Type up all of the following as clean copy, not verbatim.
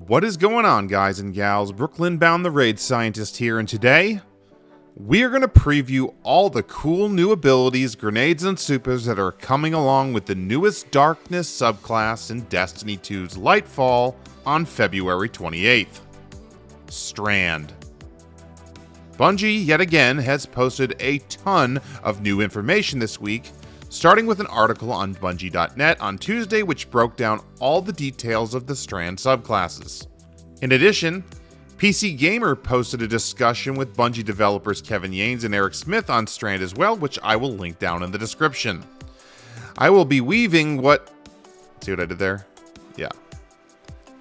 What is going on, guys and gals? Brooklyn Bound the Raid Scientist here, and today we are going to preview all the cool new abilities, grenades, and supers that are coming along with the newest Darkness subclass in Destiny 2's Lightfall on February 28th. Strand. Bungie, yet again, has posted a ton of new information this week, starting with an article on Bungie.net on Tuesday which broke down all the details of the Strand subclasses. In addition, PC Gamer posted a discussion with Bungie developers Kevin Yanes and Eric Smith on Strand as well, which I will link down in the description. I will be weaving what... See what I did there? Yeah.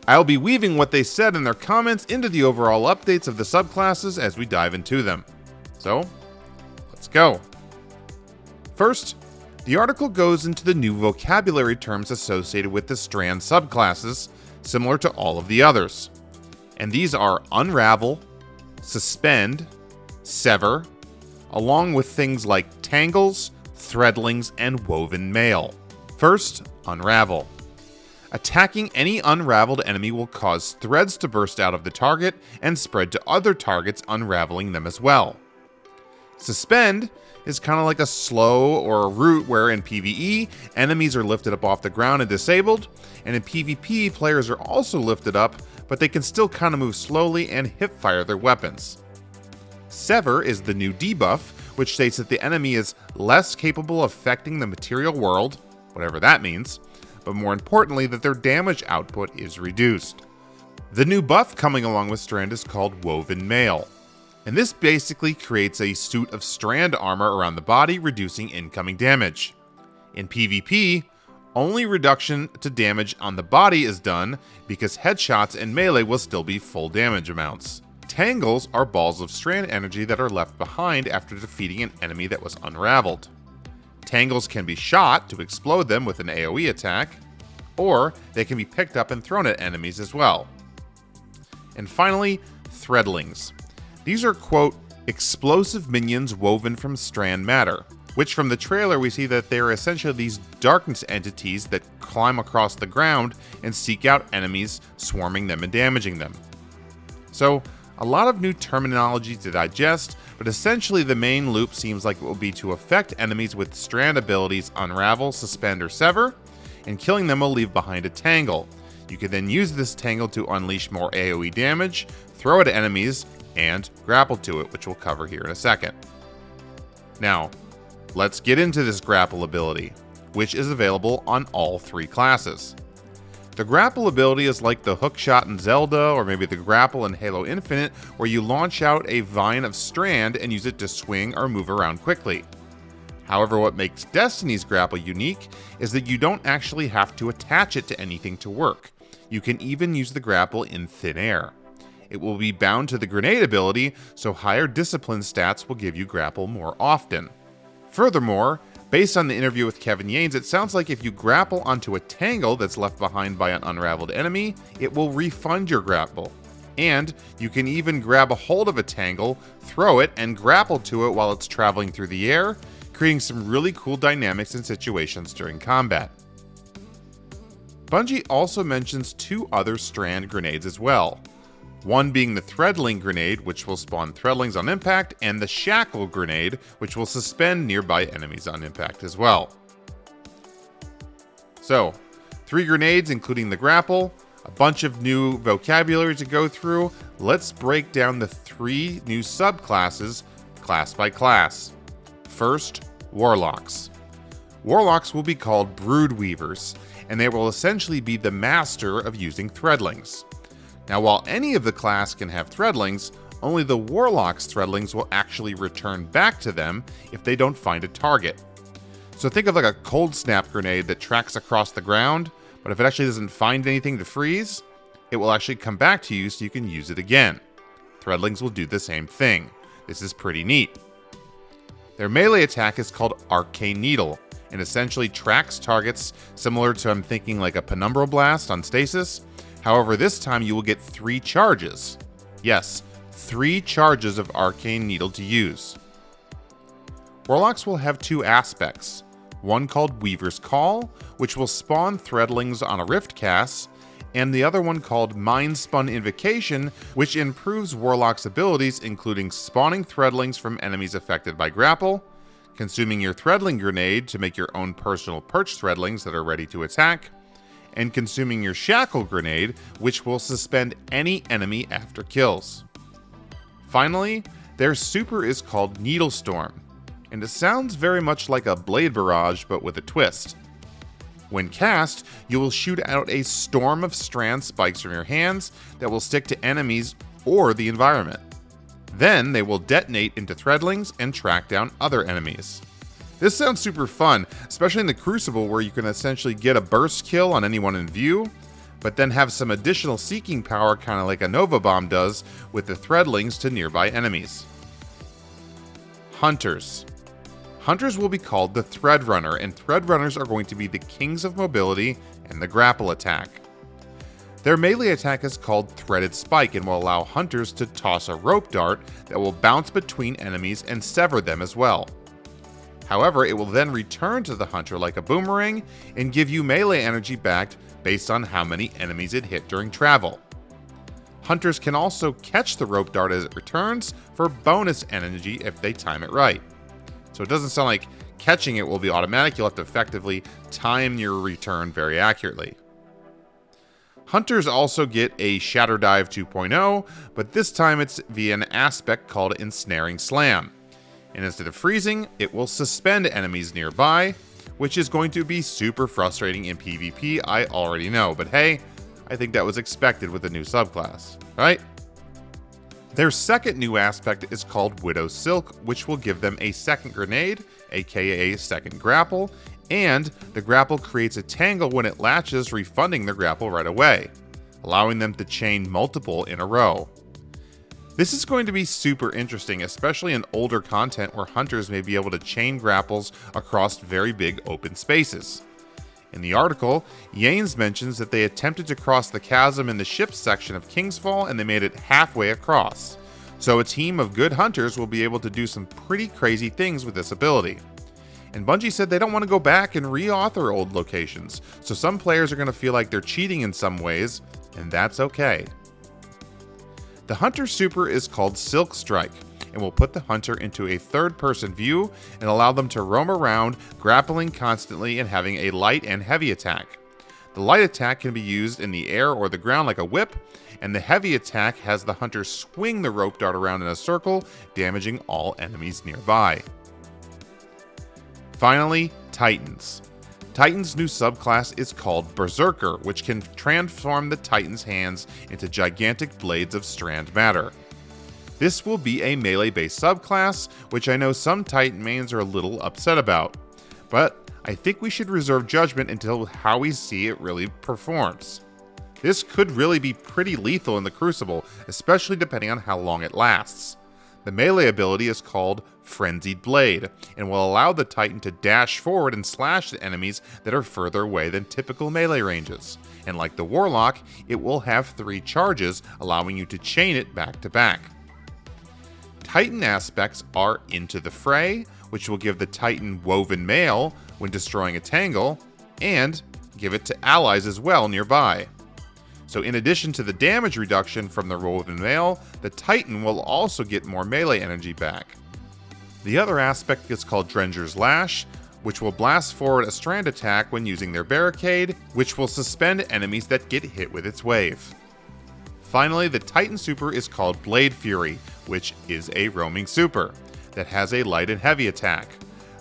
I'll be weaving what they said in their comments into the overall updates of the subclasses as we dive into them. So, let's go. First, the article goes into the new vocabulary terms associated with the Strand subclasses, similar to all of the others. And these are unravel, suspend, sever, along with things like tangles, threadlings, and woven mail. First, unravel. Attacking any unraveled enemy will cause threads to burst out of the target and spread to other targets, unraveling them as well. Suspend is kind of like a slow or a root where in PvE, enemies are lifted up off the ground and disabled, and in PvP, players are also lifted up, but they can still kind of move slowly and hip-fire their weapons. Sever is the new debuff, which states that the enemy is less capable of affecting the material world, whatever that means, but more importantly that their damage output is reduced. The new buff coming along with Strand is called Woven Mail, and this basically creates a suit of Strand armor around the body, reducing incoming damage. In PvP, only reduction to damage on the body is done because headshots and melee will still be full damage amounts. Tangles are balls of Strand energy that are left behind after defeating an enemy that was unraveled. Tangles can be shot to explode them with an AoE attack, or they can be picked up and thrown at enemies as well. And finally, threadlings. These are, quote, explosive minions woven from Strand matter, which from the trailer we see that they are essentially these darkness entities that climb across the ground and seek out enemies, swarming them and damaging them. So, a lot of new terminology to digest, but essentially the main loop seems like it will be to affect enemies with Strand abilities Unravel, Suspend, or Sever, and killing them will leave behind a tangle. You can then use this tangle to unleash more AoE damage, throw it at enemies, and grapple to it, which we'll cover here in a second. Now, let's get into this grapple ability, which is available on all three classes. The grapple ability is like the hookshot in Zelda, or maybe the grapple in Halo Infinite, where you launch out a vine of Strand and use it to swing or move around quickly. However, what makes Destiny's grapple unique is that you don't actually have to attach it to anything to work. You can even use the grapple in thin air. It will be bound to the grenade ability, so higher discipline stats will give you grapple more often. Furthermore, based on the interview with Kevin Yanes, it sounds like if you grapple onto a tangle that's left behind by an unraveled enemy, it will refund your grapple. And you can even grab a hold of a tangle, throw it, and grapple to it while it's traveling through the air, creating some really cool dynamics and situations during combat. Bungie also mentions two other Strand grenades as well. One being the Threadling grenade, which will spawn Threadlings on impact, and the Shackle grenade, which will suspend nearby enemies on impact as well. So, 3 grenades including the grapple, a bunch of new vocabulary to go through. Let's break down the 3 new subclasses, class by class. First, Warlocks. Warlocks will be called Brood Weavers, and they will essentially be the master of using Threadlings. Now, while any of the class can have threadlings, only the Warlock's threadlings will actually return back to them if they don't find a target. So think of like a cold snap grenade that tracks across the ground, but if it actually doesn't find anything to freeze, it will actually come back to you so you can use it again. Threadlings will do the same thing. This is pretty neat. Their melee attack is called Arcane Needle, and essentially tracks targets similar to, I'm thinking, like a Penumbral Blast on Stasis. However, this time you will get 3 charges. Yes, 3 charges of Arcane Needle to use. Warlocks will have 2 aspects. One called Weaver's Call, which will spawn threadlings on a rift cast, and the other one called Mind Spun Invocation, which improves Warlock's abilities, including spawning threadlings from enemies affected by grapple, consuming your threadling grenade to make your own personal perch threadlings that are ready to attack, and consuming your shackle grenade, which will suspend any enemy after kills. Finally, their super is called Needle Storm, and it sounds very much like a Blade Barrage but with a twist. When cast, you will shoot out a storm of strand spikes from your hands that will stick to enemies or the environment. Then they will detonate into threadlings and track down other enemies. This sounds super fun, especially in the Crucible where you can essentially get a burst kill on anyone in view, but then have some additional seeking power kind of like a Nova Bomb does with the threadlings to nearby enemies. Hunters. Hunters will be called the Thread Runner, and Thread Runners are going to be the kings of mobility and the grapple attack. Their melee attack is called Threaded Spike and will allow hunters to toss a rope dart that will bounce between enemies and sever them as well. However, it will then return to the hunter like a boomerang and give you melee energy back based on how many enemies it hit during travel. Hunters can also catch the rope dart as it returns for bonus energy if they time it right. So it doesn't sound like catching it will be automatic, you'll have to effectively time your return very accurately. Hunters also get a Shatter Dive 2.0, but this time it's via an aspect called Ensnaring Slam. And instead of freezing, it will suspend enemies nearby, which is going to be super frustrating in PvP, I already know, but hey, I think that was expected with the new subclass, right? Their second new aspect is called Widow Silk, which will give them a second grenade, aka second grapple, and the grapple creates a tangle when it latches, refunding the grapple right away, allowing them to chain multiple in a row. This is going to be super interesting, especially in older content where hunters may be able to chain grapples across very big open spaces. In the article, Yanes mentions that they attempted to cross the chasm in the ship's section of Kingsfall and they made it halfway across. So a team of good hunters will be able to do some pretty crazy things with this ability. And Bungie said they don't want to go back and re-author old locations, so some players are going to feel like they're cheating in some ways, and that's okay. The Hunter Super is called Silk Strike, and will put the hunter into a third-person view and allow them to roam around, grappling constantly and having a light and heavy attack. The light attack can be used in the air or the ground like a whip, and the heavy attack has the hunter swing the rope dart around in a circle, damaging all enemies nearby. Finally, Titans. Titan's new subclass is called Berserker, which can transform the Titan's hands into gigantic blades of Strand matter. This will be a melee-based subclass, which I know some Titan mains are a little upset about, but I think we should reserve judgment until how we see it really performs. This could really be pretty lethal in the Crucible, especially depending on how long it lasts. The melee ability is called Frenzied Blade, and will allow the Titan to dash forward and slash at enemies that are further away than typical melee ranges. And like the Warlock, it will have 3 charges, allowing you to chain it back to back. Titan aspects are Into the Fray, which will give the Titan Woven Mail when destroying a tangle, and give it to allies as well nearby. So in addition to the damage reduction from the Woven Mail, the Titan will also get more melee energy back. The other aspect is called Drenger's Lash, which will blast forward a strand attack when using their barricade, which will suspend enemies that get hit with its wave. Finally, the Titan Super is called Blade Fury, which is a roaming super that has a light and heavy attack.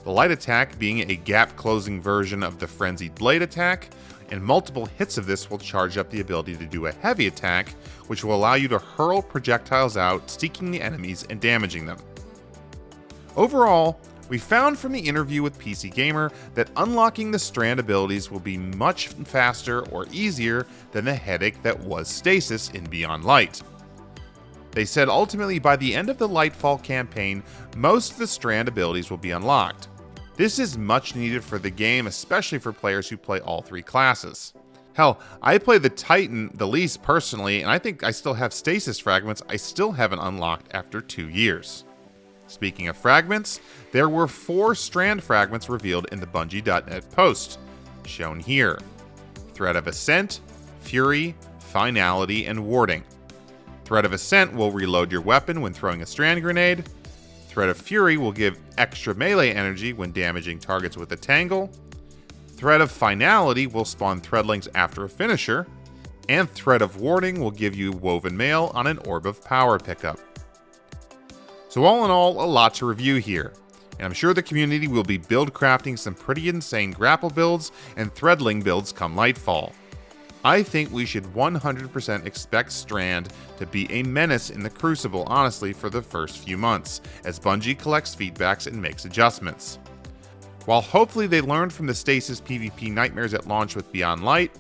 The light attack being a gap-closing version of the Frenzied Blade attack, and multiple hits of this will charge up the ability to do a heavy attack, which will allow you to hurl projectiles out, seeking the enemies and damaging them. Overall, we found from the interview with PC Gamer that unlocking the Strand abilities will be much faster or easier than the headache that was Stasis in Beyond Light. They said ultimately by the end of the Lightfall campaign, most of the Strand abilities will be unlocked. This is much needed for the game, especially for players who play all 3 classes. Hell, I play the Titan the least personally, and I think I still have Stasis Fragments I still haven't unlocked after 2 years. Speaking of fragments, there were 4 Strand fragments revealed in the Bungie.net post, shown here. Thread of Ascent, Fury, Finality, and Warding. Thread of Ascent will reload your weapon when throwing a Strand Grenade. Thread of Fury will give extra melee energy when damaging targets with a Tangle. Thread of Finality will spawn Threadlings after a finisher. And Thread of Warding will give you Woven Mail on an Orb of Power pickup. So all in all, a lot to review here, and I'm sure the community will be build crafting some pretty insane grapple builds and Threadling builds come Lightfall. I think we should 100% expect Strand to be a menace in the Crucible, honestly, for the first few months, as Bungie collects feedbacks and makes adjustments. While hopefully they learned from the Stasis PvP nightmares at launch with Beyond Light,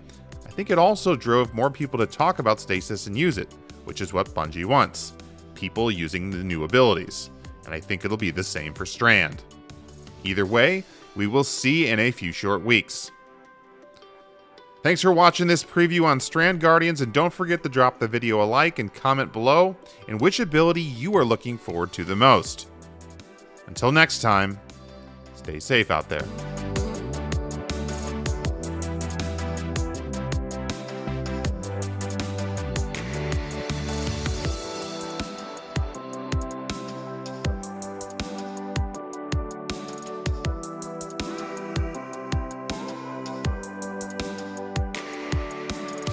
I think it also drove more people to talk about Stasis and use it, which is what Bungie wants. People using the new abilities, and I think it'll be the same for Strand. Either way, we will see in a few short weeks. Thanks for watching this preview on Strand Guardians, and don't forget to drop the video a like and comment below in which ability you are looking forward to the most. Until next time, stay safe out there.